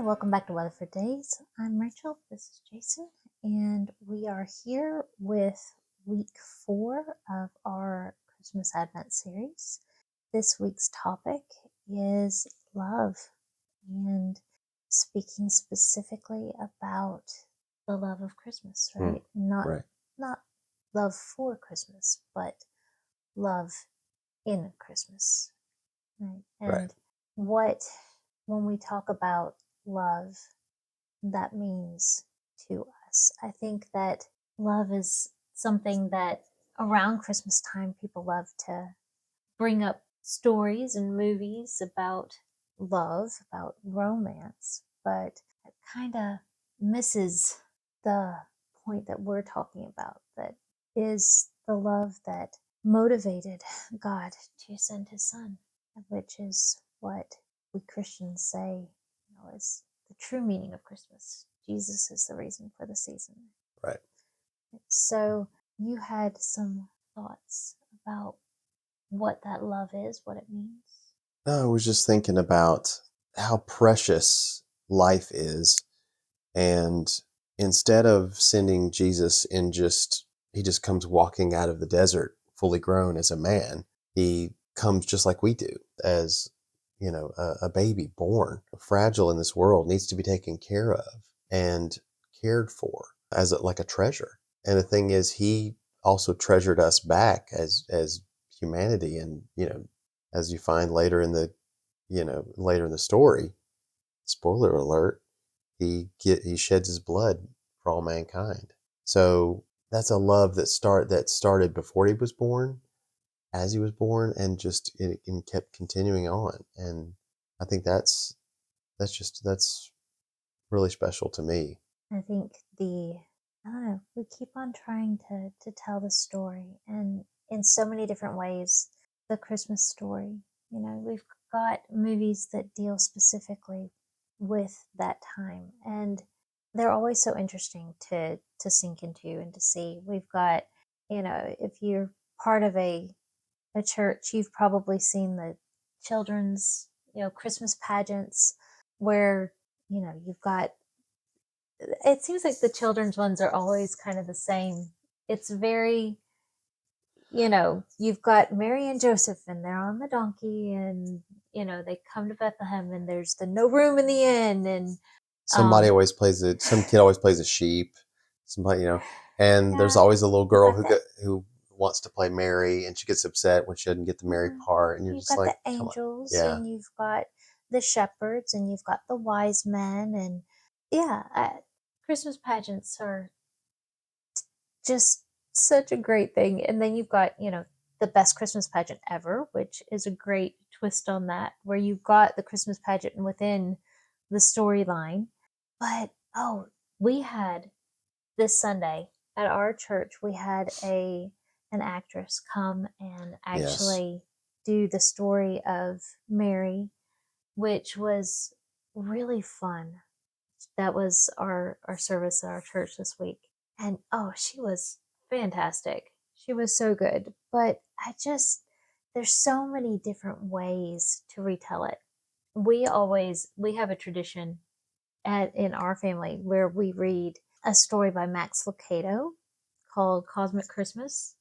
welcome back to Weatherford Daze. I'm Rachel, this is Jason, and we are here with week 4 of our Christmas Advent series. This week's topic is love, and speaking specifically about the love of Christmas, right? Right. Not love for Christmas, but love in Christmas, right? Right. And when we talk about love, that means to us. I think that love is something that around Christmas time people love to bring up stories and movies about love, about romance, but it kind of misses the point that we're talking about, that is the love that motivated God to send his son, which is what we Christians say, is the true meaning of Christmas. Jesus is the reason for the season. Right. So you had some thoughts about what that love is, what it means? No, I was just thinking about how precious life is. And instead of sending Jesus he just comes walking out of the desert fully grown as a man. He comes just like we do, as, a baby born, fragile in this world, needs to be taken care of and cared for like a treasure. And the thing is, he also treasured us back as humanity. And, as you find later in the story, spoiler alert, he sheds his blood for all mankind. So that's a love that started before he was born, as he was born, and and kept continuing on. And I think that's really special to me. I think I don't know, we keep on trying to tell the story, and in so many different ways, the Christmas story. We've got movies that deal specifically with that time, and they're always so interesting to sink into and to see. We've got, if you're part of a church, you've probably seen the children's, Christmas pageants where, you've got, it seems like the children's ones are always kind of the same. It's very, you've got Mary and Joseph, and they're on the donkey, and they come to Bethlehem, and there's the no room in the inn, and Somebody always plays it. Some kid always plays a sheep. Somebody, and there's yeah, always a little you've girl got who wants to play Mary, and she gets upset when she doesn't get the Mary part. And you're you've just got like, the come on, angels, yeah, and you've got the shepherds, and you've got the wise men, and yeah, Christmas pageants are just such a great thing. And then you've got, the best Christmas pageant ever, which is a great twist on that, where you've got the Christmas pageant within the storyline. But we had this Sunday at our church, we had an actress come and yes, actually do the story of Mary, which was really fun. That was our service at our church this week. And she was fantastic. She was so good. But there's so many different ways to retell it. We have a tradition in our family where we read a story by Max Lucado called Cosmic Christmas,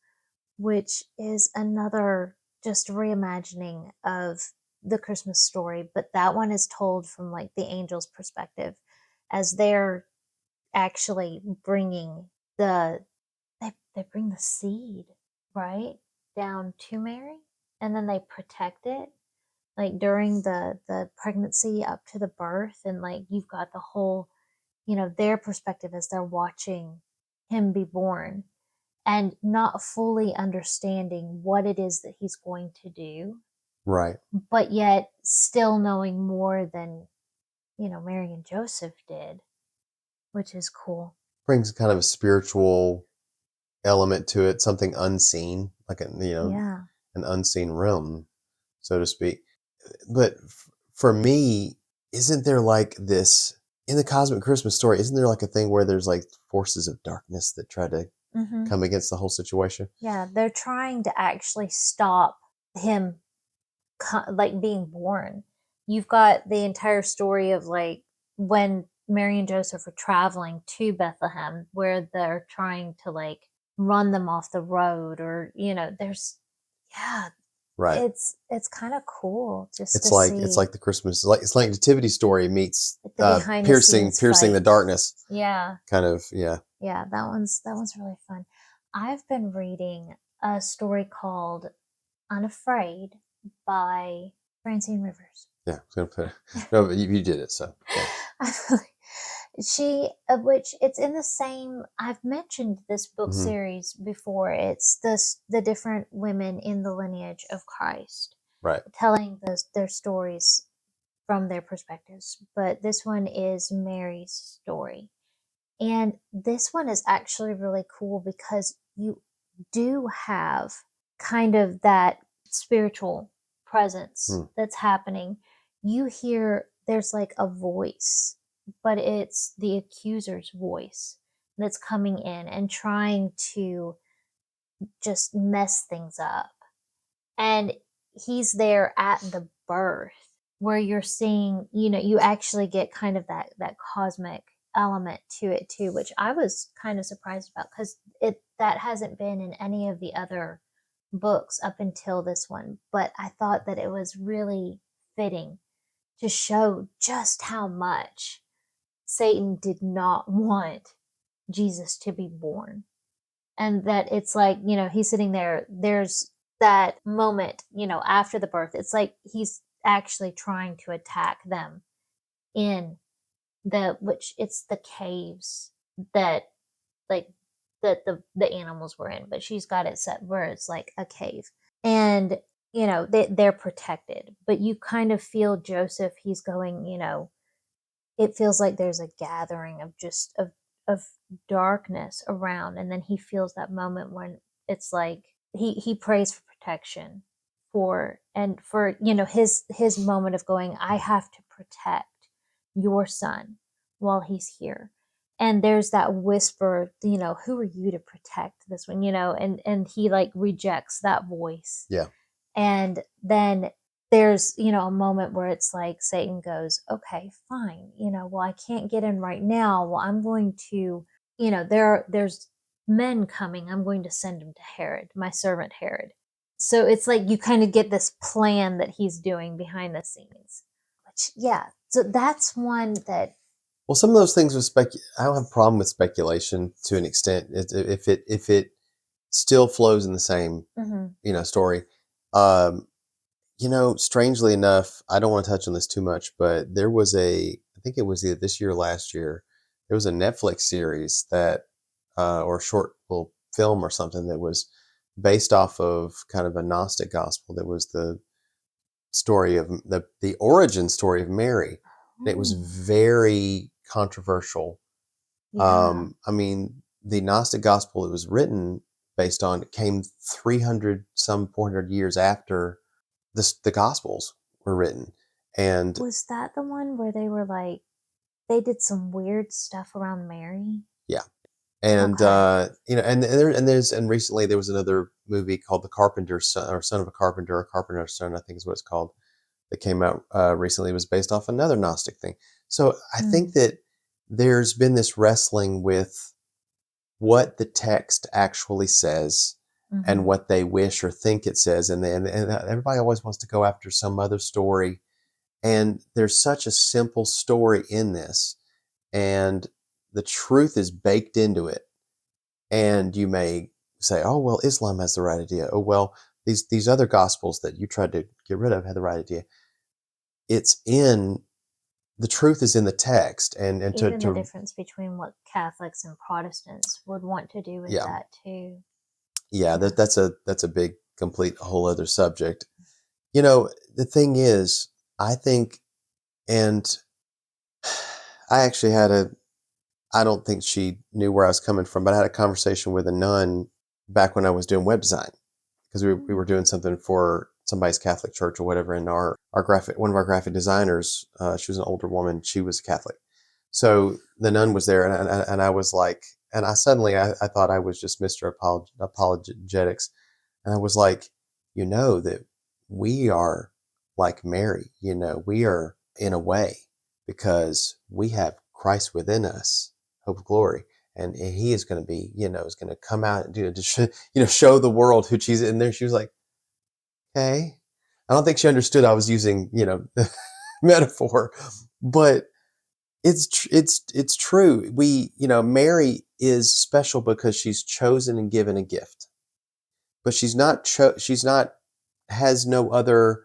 which is another just reimagining of the Christmas story, but that one is told from like the angel's perspective, as they're actually bringing they bring the seed, right, down to Mary, and then they protect it like during the pregnancy up to the birth, and like you've got the whole, their perspective as they're watching him be born and not fully understanding what it is that he's going to do, right. but yet still knowing more than, Mary and Joseph did, which is cool. Brings kind of a spiritual element to it, something unseen, like Yeah. an unseen realm, so to speak. But for me, isn't there like this in the Cosmic Christmas story? Isn't there like a thing where there's like forces of darkness that try to Hmm. come against the whole situation? Yeah, they're trying to actually stop him like being born. You've got the entire story of like when Mary and Joseph are traveling to Bethlehem, where they're trying to like run them off the road, or there's yeah, Right. it's kind of cool just to It's see like the Christmas, it's like Nativity Story meets like the behind the scenes piercing the fights. darkness Yeah, kind of. Yeah. yeah, that one's really fun. I've been reading a story called Unafraid by Francine Rivers. Yeah. I was gonna put no, but you did it. So yeah. I really- she of which it's in the same, I've mentioned this book Hmm. series before. It's the different women in the lineage of Christ Right. telling their stories from their perspectives, but this one is Mary's story. And this one is actually really cool because you do have kind of that spiritual presence Hmm. that's happening. You hear there's like a voice, but it's the accuser's voice that's coming in and trying to just mess things up. And he's there at the birth where you're seeing, you actually get kind of that cosmic element to it too, which I was kind of surprised about because it that hasn't been in any of the other books up until this one. But I thought that it was really fitting to show just how much Satan did not want Jesus to be born, and that it's like, he's sitting there, there's that moment, after the birth, it's like he's actually trying to attack them in which it's the caves that like the animals were in, but she's got it set where it's like a cave. And they're protected, but you kind of feel Joseph, he's going, it feels like there's a gathering of just of darkness around, and then he feels that moment when it's like he prays for protection for his moment of going, I have to protect your son while he's here. And there's that whisper, who are you to protect this one, and he like rejects that voice. Yeah. And then there's, a moment where it's like Satan goes, okay, fine, well, I can't get in right now. Well, I'm going to, there's men coming. I'm going to send them to Herod, my servant Herod. So it's like you kind of get this plan that he's doing behind the scenes. Which, yeah. So that's one that. Well, some of those things with I don't have a problem with speculation to an extent if it still flows in the same Mhm. story. Um, strangely enough, I don't want to touch on this too much, but there was I think it was either this year or last year, there was a Netflix series that, or a short little film or something that was based off of kind of a Gnostic gospel. That was the story of the origin story of Mary. And it was Oh, very controversial. yeah. I mean, the Gnostic gospel it was written based on came 300 some 400 years after the Gospels were written, and Was that the one where they were like, they did some weird stuff around Mary? yeah, and Okay. and recently there was another movie called The Carpenter's Son or Son of a Carpenter or Carpenter's Son, I think is what it's called, that came out recently. It was based off another Gnostic thing. So I think Mm. that there's been this wrestling with what the text actually says and Mhm. what they wish or think it says, and everybody always wants to go after some other story. And there's such a simple story in this, and the truth is baked into it. And you may say, "Oh well, Islam has the right idea. Oh well, these other gospels that you tried to get rid of had the right idea." It's in the truth is in the text, and Even the to difference between what Catholics and Protestants would want to do with yeah, that too. yeah, Yeah. that's a big complete whole other subject. The thing is, I think, and I actually had I don't think she knew where I was coming from, but I had a conversation with a nun back when I was doing web design because we Mm. were doing something for somebody's Catholic church or whatever. And one of our graphic designers, she was an older woman. She was Catholic. So the nun was there and I was like, and I thought I was just Mr. Apologetics. And I was like, that we are like Mary, we are in a way. because we have Christ within us, hope of glory. And he is going to be, is going to come out and show the world who Jesus is. And there she was like, okay. I don't think she understood I was using, metaphor, but it's true. Mary is special because she's chosen and given a gift, but she's not, has no other,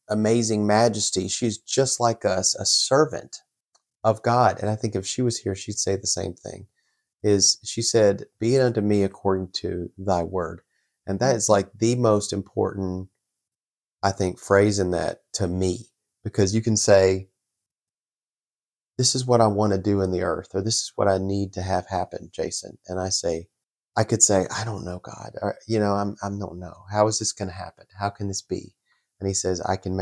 amazing majesty. She's just like us, a servant of God. And I think if she was here, she'd say the same thing. Is she said, "Be it unto me according to thy word," and that is Mhm. like the most important, I think, phrase in that to me, because you can say, "This is what I want to do in the earth," or "This is what I need to have happen, Jason," and I could say, "I don't know, God," or I don't know. How is this going to happen? How can this be? And He says, I can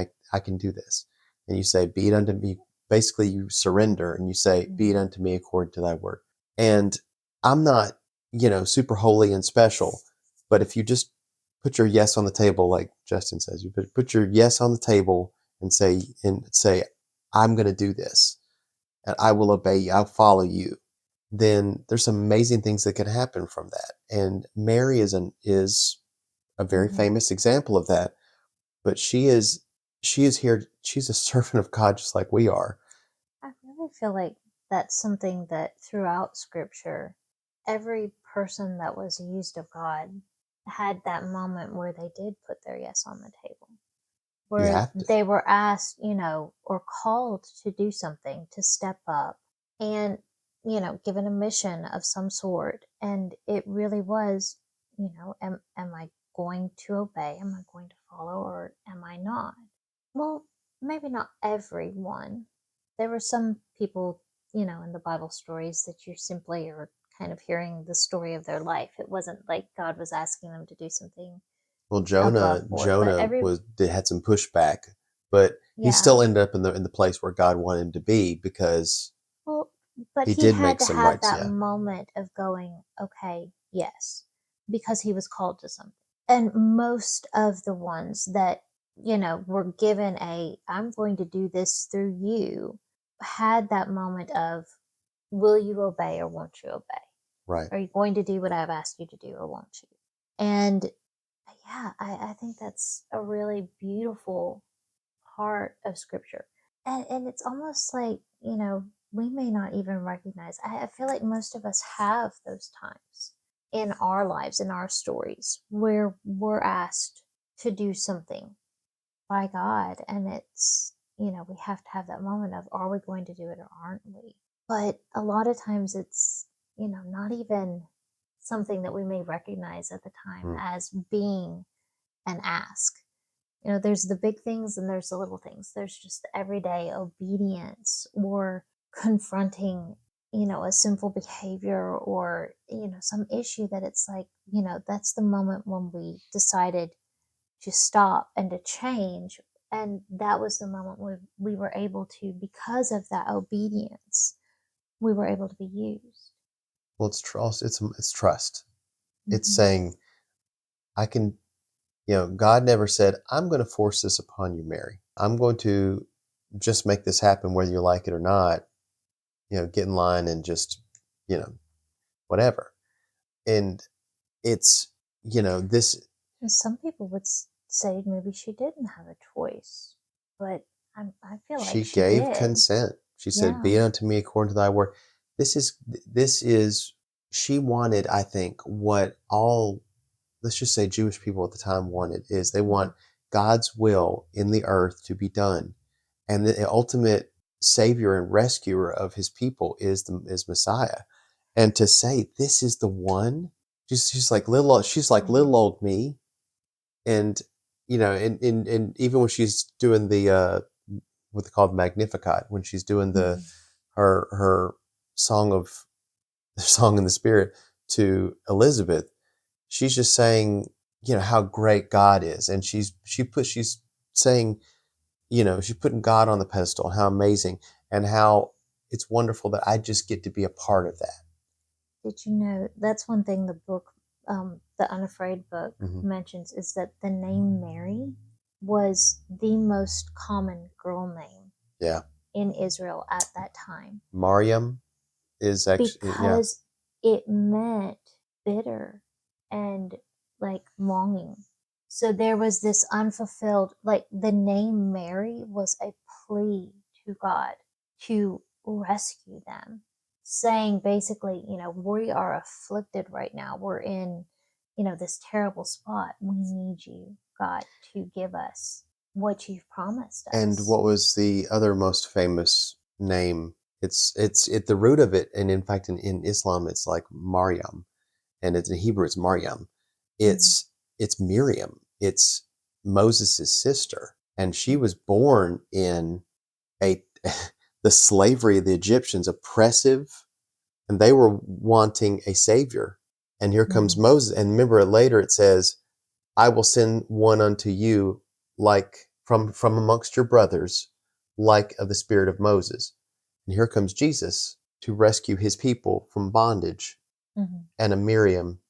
do this." And you say, "Be it unto me." Basically, you surrender and you say, "Be it Mhm. unto me according to thy word." And I'm not, super holy and special, but if you just put your yes on the table, like Justin says, you put your yes on the table and say, "I'm going to do this and I will obey you. I'll follow you." Then there's some amazing things that can happen from that. And Mary is a very Mhm. famous example of that. But she is here. She's a servant of God, just like we are. I really feel like that's something that throughout scripture, every person that was used of God had that moment where they did put their yes on the table, You where have to. they were asked, or called to do something, to step up and, given a mission of some sort. And it really was, am I going to obey? Am I going to follow, or am I not? Well, maybe not everyone. There were some people, in the Bible stories that you simply are kind of hearing the story of their life. It wasn't like God was asking them to do something Well, above board. But Had some pushback, but he yeah, still ended up in the place where God wanted him to be, because well, but he he did had make to some have rights. that Yeah, moment of going, okay, yes, because he was called to something. And most of the ones that, were given I'm going to do this through you, had that moment of, will you obey or won't you obey? right. Are you going to do what I've asked you to do or won't you? And yeah, I think that's a really beautiful part of scripture. And it's almost like, we may not even recognize. I feel like most of us have those times in our lives, in our stories, where we're asked to do something by God. And it's, we have to have that moment of, are we going to do it or aren't we? But a lot of times it's, not even something that we may recognize at the time Mm. as being an ask. There's the big things and there's the little things. There's just the everyday obedience, or confronting, a sinful behavior, or, some issue that it's like, that's the moment when we decided to stop and to change. And that was the moment we were able to, because of that obedience, we were able to be used. Well, it's trust. It's trust. It's Hmm. saying, I can. God never said, "I'm going to force this upon you, Mary. I'm going to just make this happen whether you like it or not. Get in line and just, you know, whatever." And it's, this, And some people would say maybe she didn't have a choice, but I feel like she she gave did. consent. She said, "Be Yeah. it unto me according to thy word." This is, she wanted, I think, what all, let's just say, Jewish people at the time wanted, is they Hmm. want God's will in the earth to be done. And the ultimate savior and rescuer of his people is Messiah. And to say, this is the one, she's like Hmm. little old me. And and even when she's doing the what they call Magnificat, when she's doing the Hmm. her song of song in the spirit to Elizabeth, she's just saying, how great God is. And she's saying, she's putting God on the pedestal, how amazing, and how it's wonderful that I just get to be a part of that. Did you know that's one thing the book, the Unafraid book, Hmm. mentions, is that the name Mary was the most common girl name Yeah. in Israel at that time Mariam is actually, yeah. because it meant bitter and like longing. So there was this unfulfilled, like the name Mary was a plea to God to rescue them, saying basically, we are afflicted right now. We're in, this terrible spot. We need you, God, to give us what you've promised And us. what was the other most famous name? It's at the root of it, and in fact, in Islam, it's like Maryam, and it's in Hebrew, it's Maryam. Mhm. It's Miriam. It's Moses' sister, and she was born in a the slavery of the Egyptians, oppressive, and they were wanting a savior. And here comes Mhm. Moses, and remember later it says, I will send one unto you like from amongst your brothers, like of the spirit of Moses. And here comes Jesus to rescue his people from bondage. Mhm. And a Maryam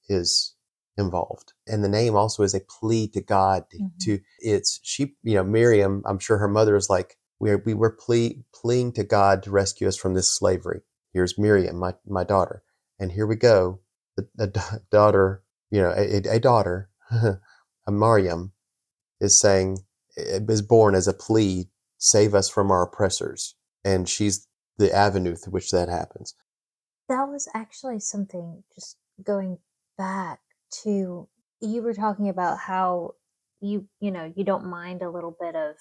is involved. And the name also is a plea to God Mhm. to it's she, Miriam, I'm sure her mother is like, we were pleading to God to rescue us from this slavery. Here's Miriam, my daughter. And here we go. The daughter, a daughter, a Maryam is saying, it is born as a plea, save us from our oppressors. And she's the avenue through which that happens. That was actually something, just going back to, you were talking about how you don't mind a little bit of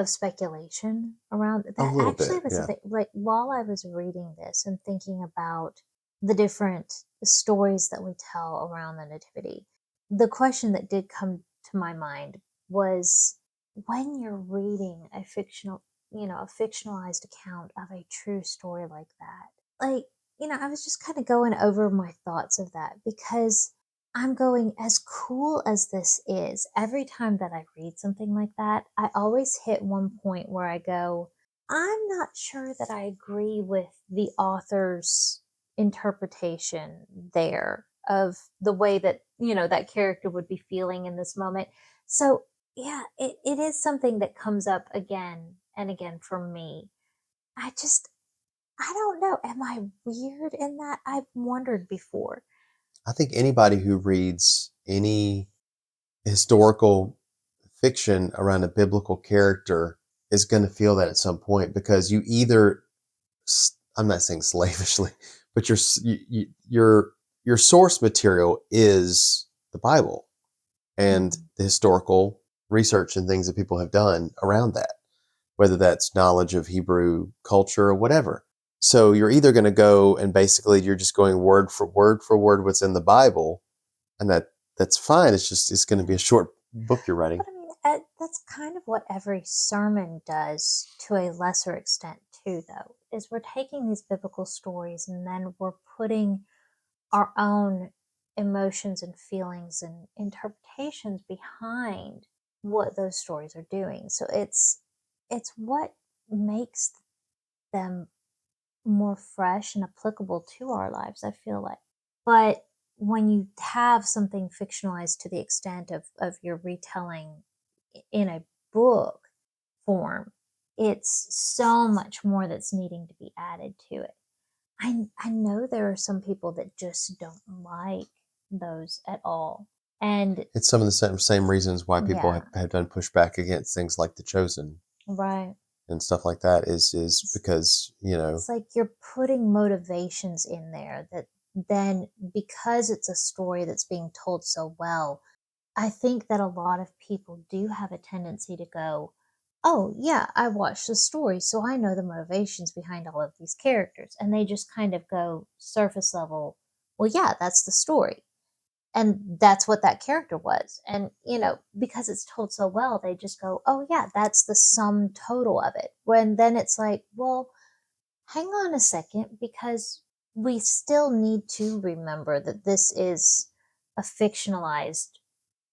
speculation around A that. little Actually bit, was yeah. something, like, while I was reading this and thinking about the different stories that we tell around the nativity, the question that did come to my mind was, when you're reading a fictionalized account of a true story like that, like, I was just kind of going over my thoughts of that, because I'm going, as cool as this is, every time that I read something like that, I always hit one point where I go, I'm not sure that I agree with the author's interpretation there of the way that, that character would be feeling in this moment. So, yeah, it is something that comes up again and again for me. I don't know. Am I weird in that? I've wondered before. I think anybody who reads any historical fiction around a biblical character is going to feel that at some point, because you either, I'm not saying slavishly, but your source material is the Bible and Mhm. the historical research and things that people have done around that, whether that's knowledge of Hebrew culture or whatever. So you're either going to go and basically you're just going word for word what's in the Bible, and that's fine. It's going to be a short book you're writing. But I mean, that's kind of what every sermon does to a lesser extent, too, though, is we're taking these biblical stories and then we're putting our own emotions and feelings and interpretations behind what those stories are doing. So it's what makes them more fresh and applicable to our lives, I feel like. But when you have something fictionalized to the extent of your retelling in a book form, it's so much more that's needing to be added to it. I know there are some people that just don't like those at all. And It's some of the same reasons why people yeah, have done pushback against things like The Chosen right. and stuff like that is It's, because, it's like you're putting motivations in there that then, because it's a story that's being told so well, I think that a lot of people do have a tendency to go, oh, yeah, I watched the story, so I know the motivations behind all of these characters. And they just kind of go surface level, well, yeah, that's the story. And that's what that character was. And, because it's told so well, they just go, oh, yeah, that's the sum total of it. When then it's like, well, hang on a second, because we still need to remember that this is a fictionalized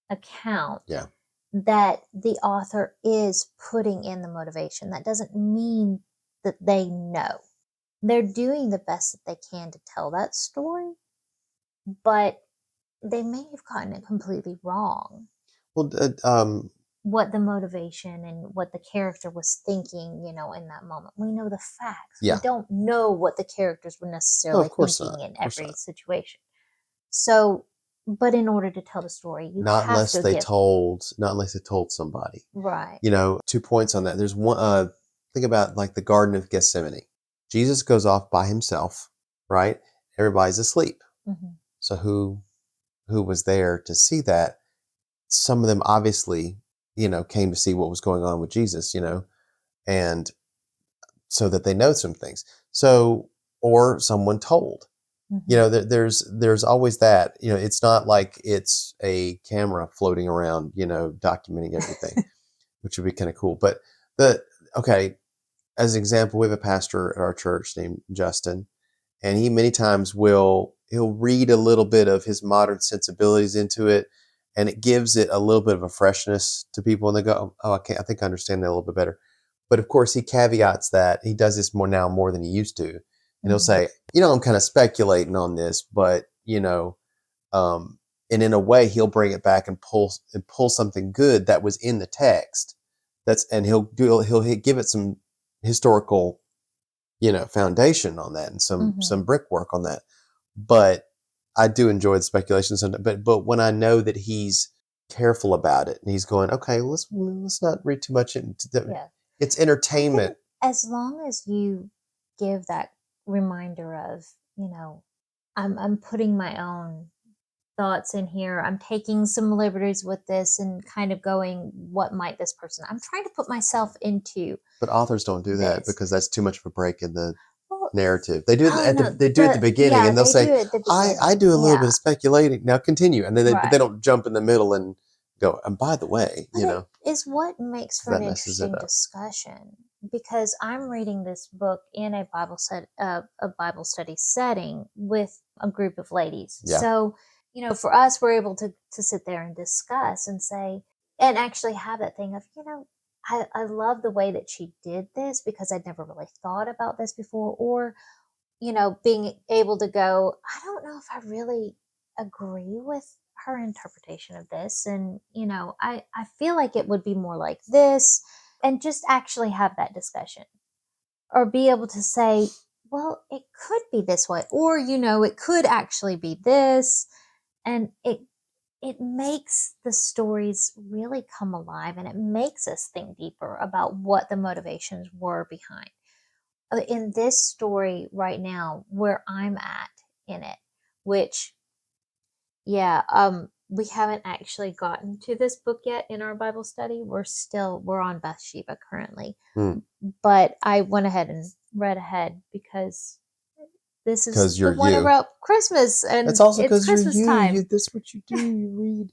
account, yeah. that the author is putting in the motivation. That doesn't mean that they know. They're doing the best that they can to tell that story, but they may have gotten it completely wrong. Well, what the motivation and what the character was thinking, in that moment. We know the facts. We Yeah. don't know what the characters were No, necessarily of course not. thinking in Of course every not. situation. So, but in order to tell the story, you Not have unless to they give told, not unless they told somebody. right. 2 points on that. There's one. Think about like the Garden of Gethsemane. Jesus goes off by himself, right? Everybody's asleep. Hmm. So who was there to see that? Some of them obviously, came to see what was going on with Jesus, and so that they know some things. So, or someone told. Hmm. There's always that. It's not like it's a camera floating around, documenting everything, which would be kind of cool. But the okay, as an example, we have a pastor at our church named Justin, and he many times he'll read a little bit of his modern sensibilities into it, and it gives it a little bit of a freshness to people, and they go, "Oh, I think I understand that a little bit better." But of course, he caveats that he does this more than he used to, and he'll Hmm. say, "I'm kind of speculating on this, but um, and in a way, he'll bring it back and pull something good that was in the text. And he'll give it some historical, foundation on that and some Hmm. brickwork on that. But I do enjoy the speculation sometimes. But when I know that he's careful about it and he's going, okay, let's not read too much into the, Yeah. it's I entertainment. think as long as you give that reminder of, I'm putting my own thoughts in here. I'm taking some liberties with this and kind of going, what might this person? I'm trying to put myself into But authors don't do that this. because that's too much of a break in the Well, narrative. They do it oh no, they do it at the beginning, yeah, and they'll they do say, it at the I beginning. do a little bit Yeah, of speculating. Now continue. And then but they right. don't jump in the middle and go, and by the way, But it is what makes because for an that messes it interesting up. discussion because I'm reading this book in a Bible study setting with a group of ladies. Yeah. So, for us, we're able to sit there and discuss and say, and actually have that thing of, I love the way that she did this because I'd never really thought about this before. Or, being able to go, I don't know if I really agree with her interpretation of this. And, I feel like it would be more like this, and just actually have that discussion or be able to say, well, it could be this way, or, it could actually be this. And it makes the stories really come alive and it makes us think deeper about what the motivations were behind in this story right now where I'm at in it, which yeah, we haven't actually gotten to this book yet in our Bible study. We're on Bathsheba currently. Hmm. But I went ahead and read ahead because this is Because the you're one you. about Christmas That's and also it's because you're Christmas you. time. That's what you do. You read.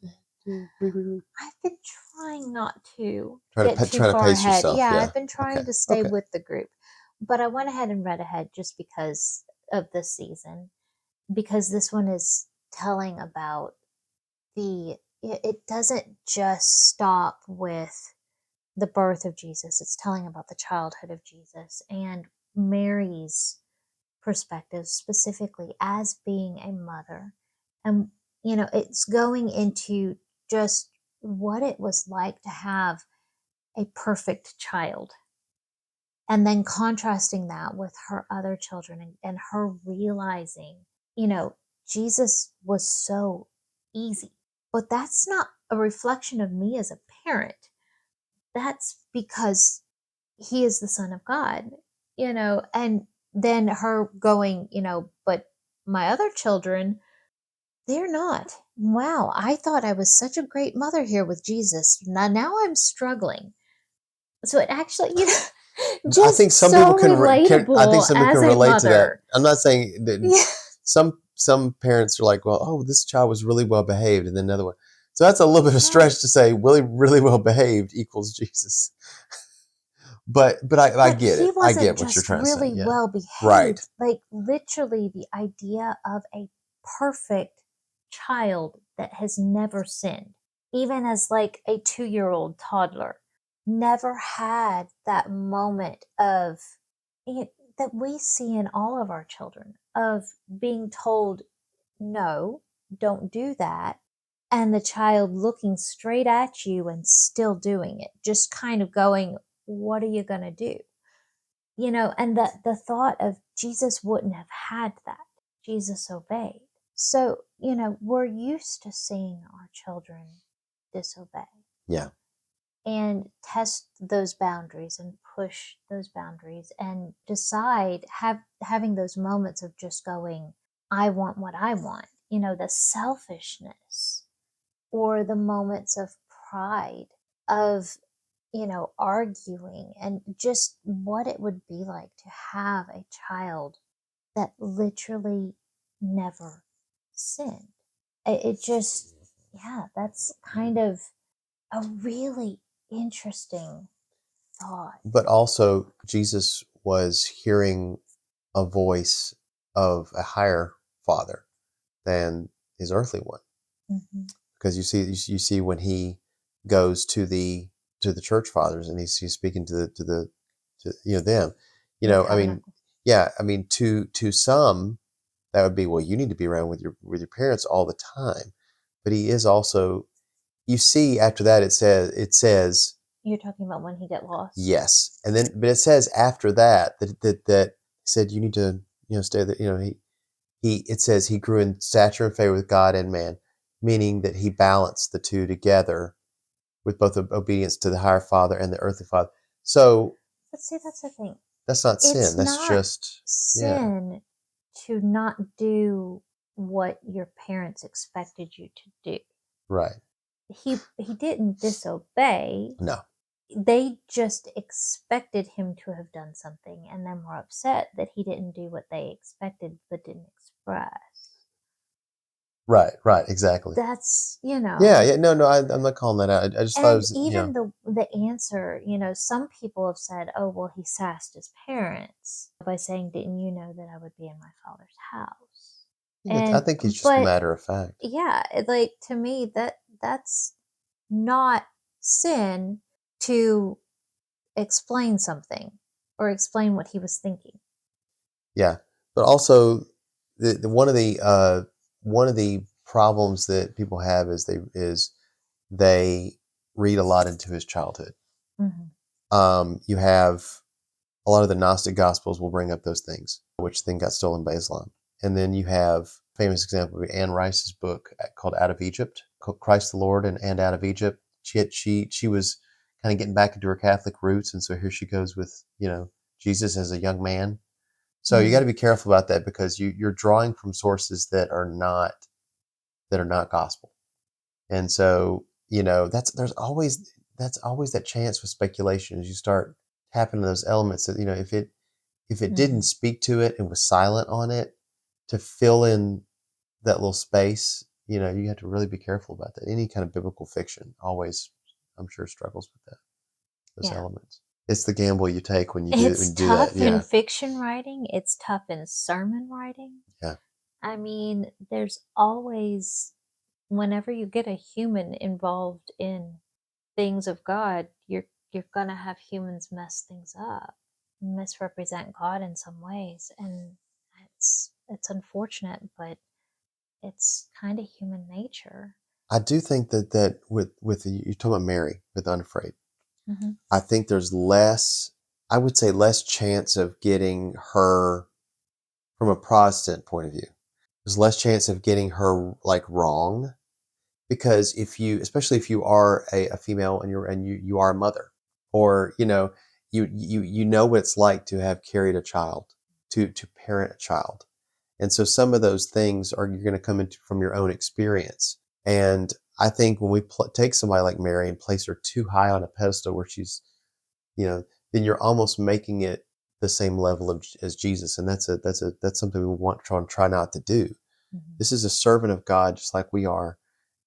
Read. I've been trying not to get too Try to far pace ahead. yourself. Yeah, Yeah. I've been Okay. trying to stay Okay. with the group. But I went ahead and read ahead just because of this season, because this one is telling about it doesn't just stop with the birth of Jesus. It's telling about the childhood of Jesus and Mary's perspective specifically as being a mother. And it's going into just what it was like to have a perfect child, and then contrasting that with her other children, and her realizing, you know, Jesus was so easy. But that's not a reflection of me as a parent. That's because he is the Son of God, and then her going, but my other children, they're not. Wow, I thought I was such a great mother here with Jesus. Now I'm struggling. So it actually, I think just some people so can. I think relatable some people as can a relate to that. mother. I'm not saying that Yeah. some parents are like, well, oh, this child was really well behaved, and then another one. So that's a little bit of a Right. stretch to say really well behaved equals Jesus. But I But get he it. I wasn't get what you're just trying to say. really Yeah. well Right. behaved. Like, literally, the idea of a perfect child that has never sinned, even as like a 2-year-old toddler, never had that moment of that we see in all of our children of being told, no, don't do that. and the child looking straight at you and still doing it, just kind of going, what are you going to do? And the thought of Jesus wouldn't have had that. Jesus obeyed. So, we're used to seeing our children disobey Yeah. and test those boundaries and push those boundaries and decide, having those moments of just going, I want what I want, the selfishness, or the moments of pride, of arguing, and just what it would be like to have a child that literally never sinned. It just, yeah, that's kind of a really interesting thought. But also, Jesus was hearing a voice of a higher father than his earthly one, Hmm. because you see when he goes to the church fathers, and he's speaking to them. The I mean, tabernacle. yeah, I mean, to some that would be, well, you need to be around with your parents all the time. But he is also, you see, after that it says You're talking about when he got lost. yes, and then but it says after that he said you need to stay there. He it says he grew in stature and favor with God and man, meaning that he balanced the two together with both obedience to the higher father and the earthly father. So But see, that's the thing. that's not sin. It's That's not just, yeah, sin to not do what your parents expected you to do. right. He didn't disobey. No, They just expected him to have done something and then were upset that he didn't do what they expected but didn't express. right, exactly. That's, Yeah, yeah. No, I'm not calling that out. I just thought it and was, even the answer, some people have said, oh, well, he sassed his parents by saying, didn't you know that I would be in my father's house? yeah, I And think it's just a but matter of fact. yeah, like, to me, that's not sin to explain something or explain what he was thinking. Yeah, but also the one of the problems that people have is they read a lot into his childhood. Hmm. You have a lot of the Gnostic Gospels will bring up those things, which then got stolen by Islam. And then you have famous example of Anne Rice's book called Out of Egypt, called Christ the Lord and Out of Egypt. She was kind of getting back into her Catholic roots, and so here she goes with Jesus as a young man. So you got to Mm. be careful about that, because you're drawing from sources that are not gospel. And so, that's always that chance with speculation, as you start tapping into those elements that, if it didn't Hmm. speak to it and was silent on it to fill in that little space, you have to really be careful about that. Any kind of biblical fiction always, I'm sure, struggles with those Yeah. elements. It's the gamble you take when you do when It's you do that. tough in Yeah. fiction writing, it's tough in sermon writing. Yeah. I mean, there's always, whenever you get a human involved in things of God, you're gonna have humans mess things up, misrepresent God in some ways, and it's unfortunate, but it's kind of human nature. I do think that with you talking about Mary with Unafraid, Hmm. I think there's less, I would say, less chance of getting her from a Protestant point of view. There's less chance of getting her like wrong, because especially if you are a female, and you are a mother, or you know what it's like to have carried a child, to parent a child. And so some of those things are you're going to come into from your own experience. And I think when we take somebody like Mary and place her too high on a pedestal where she's, then you're almost making it the same level as Jesus. And that's something we want to try not to do. Hmm. This is a servant of God, just like we are.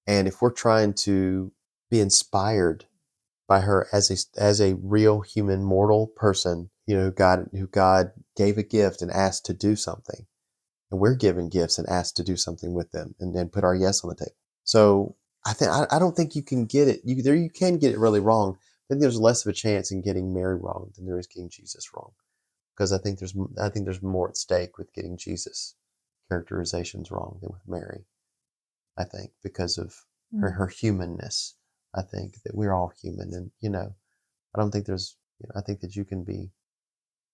And if we're trying to be inspired by her as a real human mortal person, who God gave a gift and asked to do something, and we're given gifts and asked to do something with them, and put our yes on the table. So I don't think you can get it. You can get it really wrong. I think there's less of a chance in getting Mary wrong than there is getting Jesus wrong, because I think there's more at stake with getting Jesus characterizations wrong than with Mary. I think because of Mm. her humanness. I think that we're all human, and I don't think there's. I think that you can be.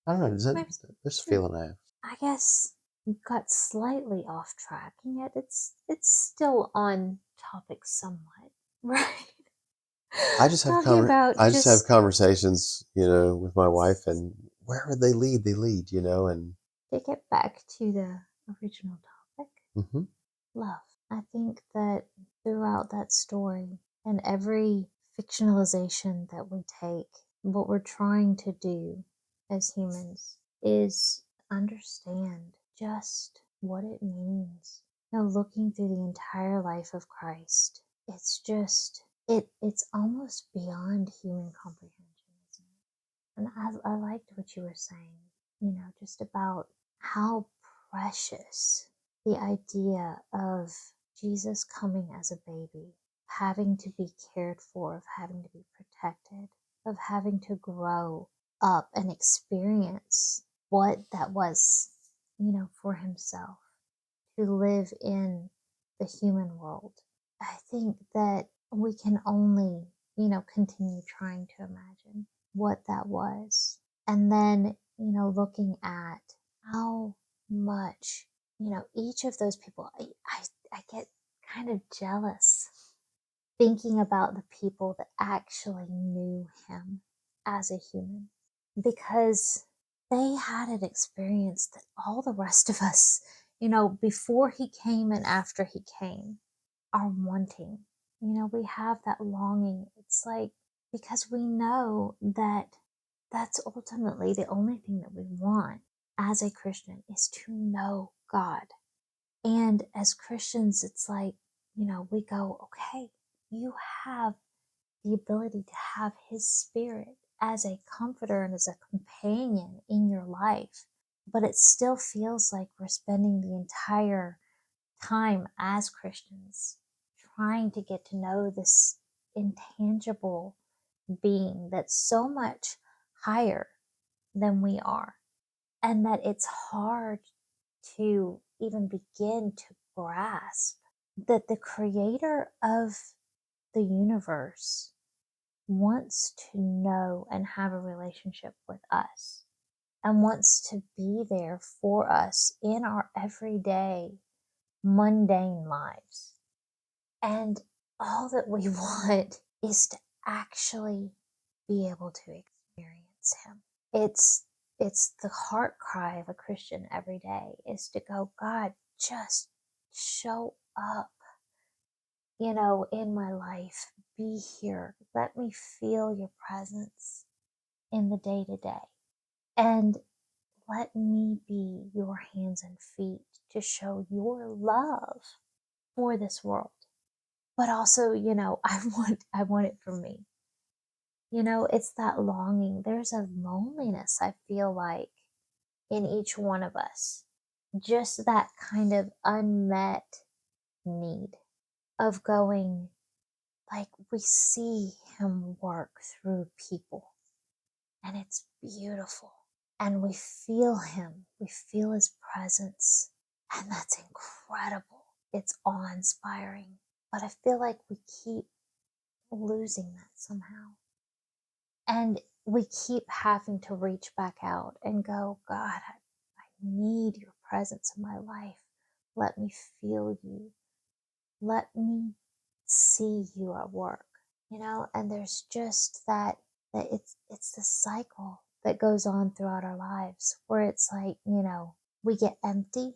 I don't know. Maybe, There's a sure. feeling I have. I guess we got slightly off track, and yet it's still on topic somewhat, right? Talking about I just have just conversations, with my wife, and wherever they lead, and to get back to the original topic, hmm love. I think that throughout that story and every fictionalization that we take, what we're trying to do as humans is understand just what it means. Looking through the entire life of Christ, it's just it's almost beyond human comprehension, isn't it? And I liked what you were saying, just about how precious the idea of Jesus coming as a baby, having to be cared for, of having to be protected, of having to grow up and experience what that was, for himself, to live in the human world. I think that we can only, continue trying to imagine what that was. And then, looking at how much, each of those people, I get kind of jealous thinking about the people that actually knew him as a human, because they had an experience that all the rest of us, before he came and after he came, are wanting. We have that longing. It's like, because we know that that's ultimately the only thing that we want as a Christian is to know God. And as Christians, it's like, we go, okay, you have the ability to have his spirit as a comforter and as a companion in your life. But it still feels like we're spending the entire time as Christians trying to get to know this intangible being that's so much higher than we are, and that it's hard to even begin to grasp that the creator of the universe wants to know and have a relationship with us and wants to be there for us in our everyday mundane lives. And all that we want is to actually be able to experience him. It's the heart cry of a Christian every day, is to go, God, just show up, in my life. Be here. Let me feel your presence in the day to day. And let me be your hands and feet to show your love for this world. But also, I want it for me. It's that longing. There's a loneliness, I feel like, in each one of us. Just that kind of unmet need of going, like, we see him work through people, and it's beautiful. And we feel him, we feel his presence, and that's incredible. It's awe inspiring. But I feel like we keep losing that somehow. And we keep having to reach back out and go, God, I need your presence in my life. Let me feel you. Let me see you at work, and there's just that it's the cycle that goes on throughout our lives, where it's like, we get empty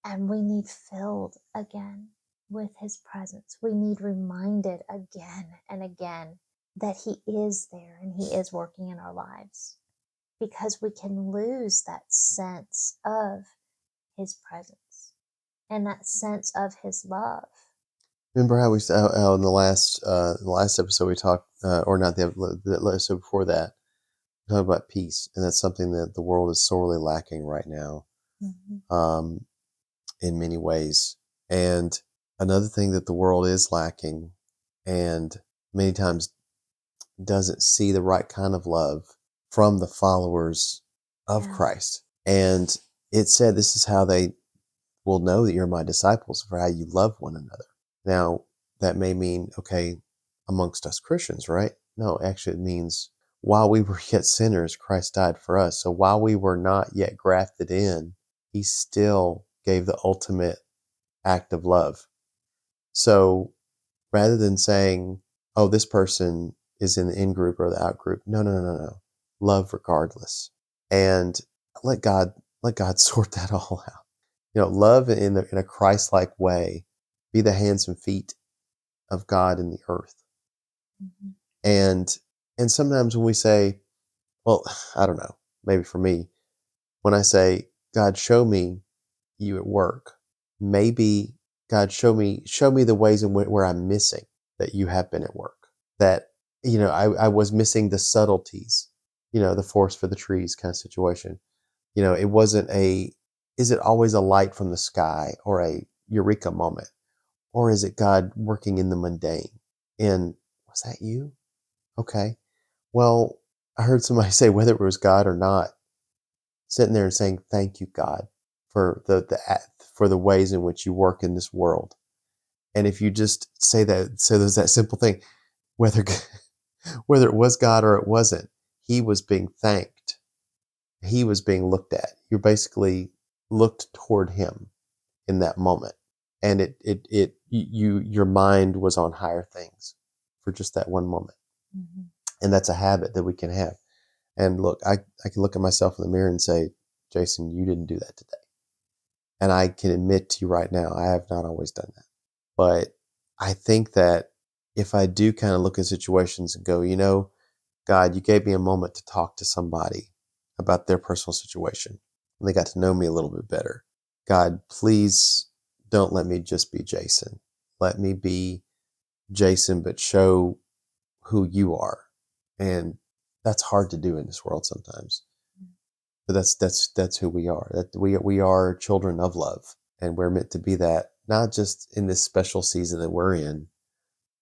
and we need filled again with his presence. We need reminded again and again that he is there and he is working in our lives, because we can lose that sense of his presence and that sense of his love. Remember how how in the last episode we talked, or not the episode before that, we talked about peace, and that's something that the world is sorely lacking right now, Mm-hmm. um, in many ways. And another thing that the world is lacking, and many times doesn't see the right kind of love from the followers of Yeah. Christ. And it said, "This is how they will know that you're my disciples, for how you love one another." Now, that may mean, okay, amongst us Christians, right? No, actually, it means while we were yet sinners, Christ died for us. So while we were not yet grafted in, he still gave the ultimate act of love. So rather than saying, oh, this person is in the in group or the out group, no, no, no, no. Love regardless. And let God let God sort that all out. Love in a Christ-like way, be the hands and feet of God in the earth. Mhm. And sometimes when we say, well, I don't know, maybe for me, when I say, God, show me you at work, maybe God, show me the ways in where I'm missing that you have been at work. That, I was missing the subtleties, the forest for the trees kind of situation. It wasn't is it always a light from the sky or a eureka moment? Or is it God working in the mundane? And was that you? Okay. Well, I heard somebody say, whether it was God or not, sitting there and saying, "Thank you, God, for for the ways in which you work in this world." And if you just say that, so there's that simple thing, whether whether it was God or it wasn't, He was being thanked. He was being looked at. You basically looked toward Him in that moment, and your mind was on higher things for just that one moment. Mhm. And that's a habit that we can have. And look, I can look at myself in the mirror and say, Jason, you didn't do that today. And I can admit to you right now, I have not always done that. But I think that if I do kind of look at situations and go, God, you gave me a moment to talk to somebody about their personal situation, and they got to know me a little bit better. God, please don't let me just be Jason. Let me be Jason, but show who you are. And that's hard to do in this world sometimes. But that's who we are. That we are children of love, and we're meant to be that, not just in this special season that we're in,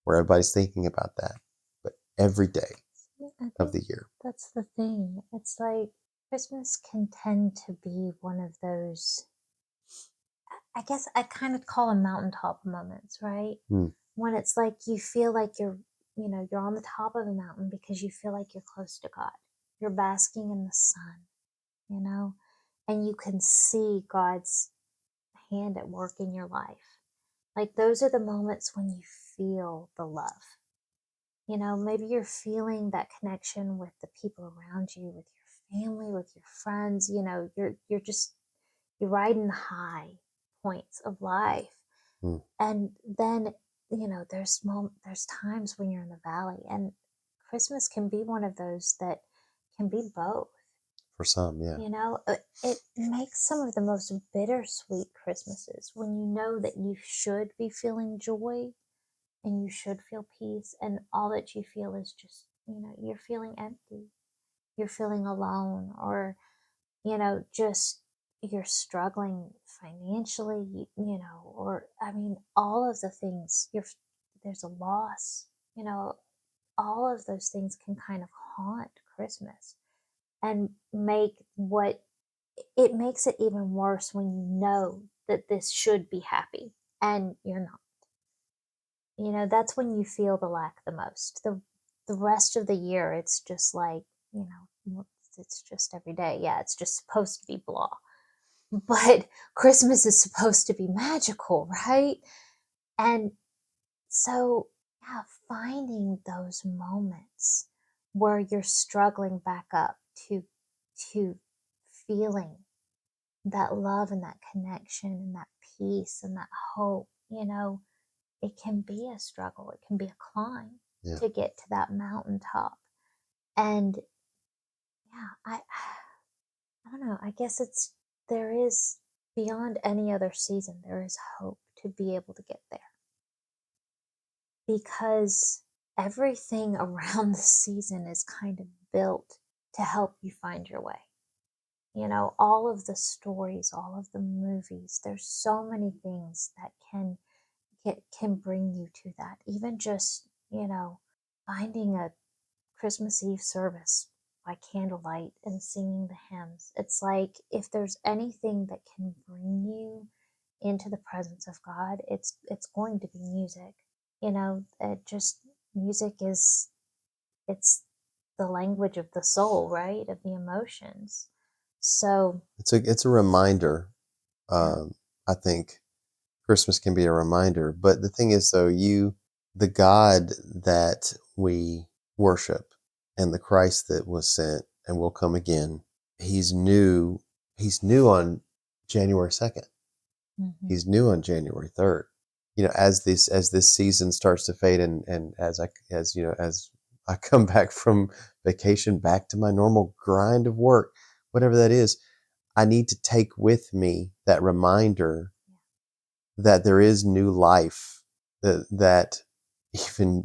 where everybody's thinking about that, but every day Yeah, I of think the year. that's the thing. It's like Christmas can tend to be one of those, I guess I kind of call them mountaintop moments, right? Hmm. When it's like you feel like you're on the top of a mountain because you feel like you're close to God. You're basking in the sun, you know, and you can see God's hand at work in your life. Like those are the moments when you feel the love. Maybe you're feeling that connection with the people around you, with your family, with your friends. You're riding the high points of life, Hmm. and then there's times when you're in the valley, and Christmas can be one of those that can be both. For some, yeah. It makes some of the most bittersweet Christmases when you know that you should be feeling joy and you should feel peace, and all that you feel is just you're feeling empty, you're feeling alone, or just you're struggling financially, or I mean all of the things, there's a loss, all of those things can kind of haunt Christmas and it makes it even worse when you know that this should be happy and you're not. That's when you feel the lack the most. The rest of the year, it's just like, it's just every day. Yeah, it's just supposed to be blah. But Christmas is supposed to be magical, right? And so, yeah, finding those moments where you're struggling back up to feeling that love and that connection and that peace and that hope, it can be a struggle. It can be a climb Yeah. to get to that mountaintop. And yeah, I don't know. I guess there is, beyond any other season, there is hope to be able to get there because everything around the season is kind of built to help you find your way. All of the stories, all of the movies, there's so many things that can bring you to that. Even just, finding a Christmas Eve service by candlelight and singing the hymns. It's like if there's anything that can bring you into the presence of God, it's going to be music. You know, it just music is it's the language of the soul, right? Of the emotions. So It's a reminder. yeah. I think Christmas can be a reminder. But the thing is, though, the God that we worship and the Christ that was sent and will come again, he's new. He's new on January 2nd. Hmm. He's new on January 3rd. You know, as this season starts to fade, and as I come back from vacation, back to my normal grind of work, whatever that is, I need to take with me that reminder that there is new life, that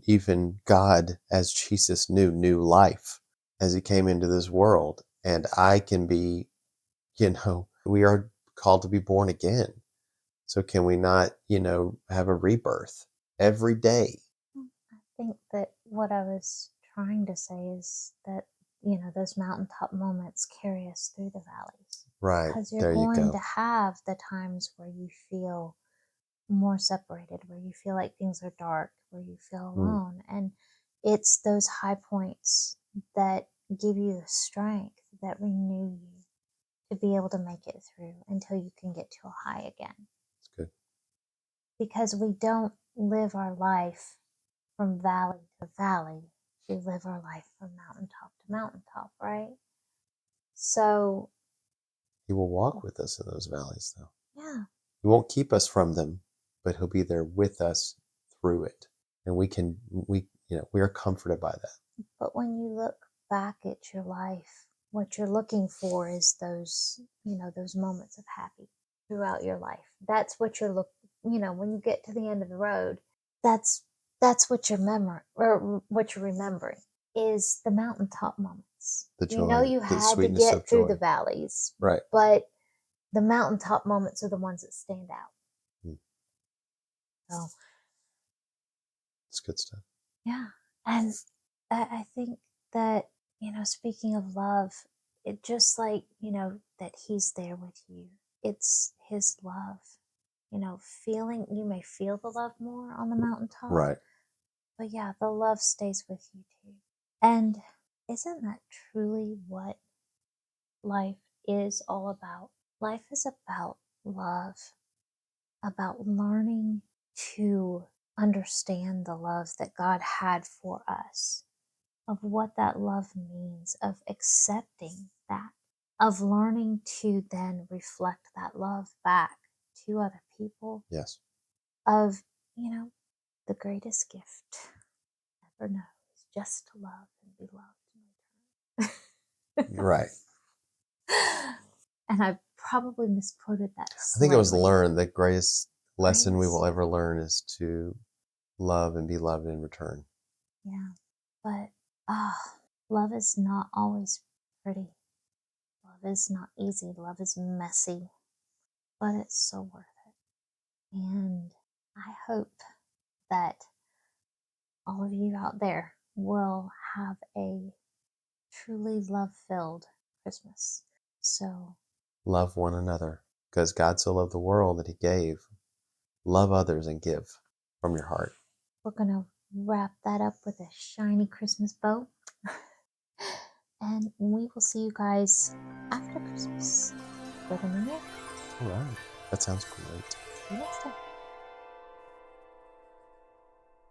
even God, as Jesus, knew new life as he came into this world, and I can be, we are called to be born again. So can we not, have a rebirth every day? I think that what I was trying to say is that, you know, those mountaintop moments carry us through the valleys, Right. because you're There you going to go. have the times where you feel more separated, where you feel like things are dark, where you feel Mm, alone. And it's those high points that give you the strength that renew you to be able to make it through until you can get to a high again. it's good. Because we don't live our life from valley to valley, we live our life from mountaintop to mountaintop, right? So, He will walk with us in those valleys, though. yeah. He won't keep us from them, but he'll be there with us through it. And we are comforted by that. But when you look back at your life, what you're looking for is those, you know, those moments of happy throughout your life. That's what you're when you get to the end of the road, that's that's what you're or what you're remembering is the mountaintop moments. The You know joy, you the had to sweetness of get through the joy. valleys, Right. but the mountaintop moments are the ones that stand out. Mm, So it's good stuff. yeah. And I think that, you know, speaking of love, it just like, you know, that he's there with you. It's his love. You know, you may feel the love more on the mountaintop, Right. but yeah, the love stays with you too. And isn't that truly what life is all about? Life is about love, about learning to understand the love that God had for us, of what that love means, of accepting that, of learning to then reflect that love back to other people, Yes. of, you know, the greatest gift ever know is just to love and be loved in return. Right. And I probably misquoted that I think it was slightly. learned the greatest lesson we Greatest, will ever learn is to love and be loved in return. yeah. But love is not always pretty. Love is not easy. Love is messy, but it's so worth it. And I hope that all of you out there will have a truly love filled Christmas. So Love one another because God so loved the world that he gave. Love others and give from your heart. we're going to wrap that up with a shiny Christmas bow. And we will see you guys after Christmas for the new year. All right. That sounds great. See you next time.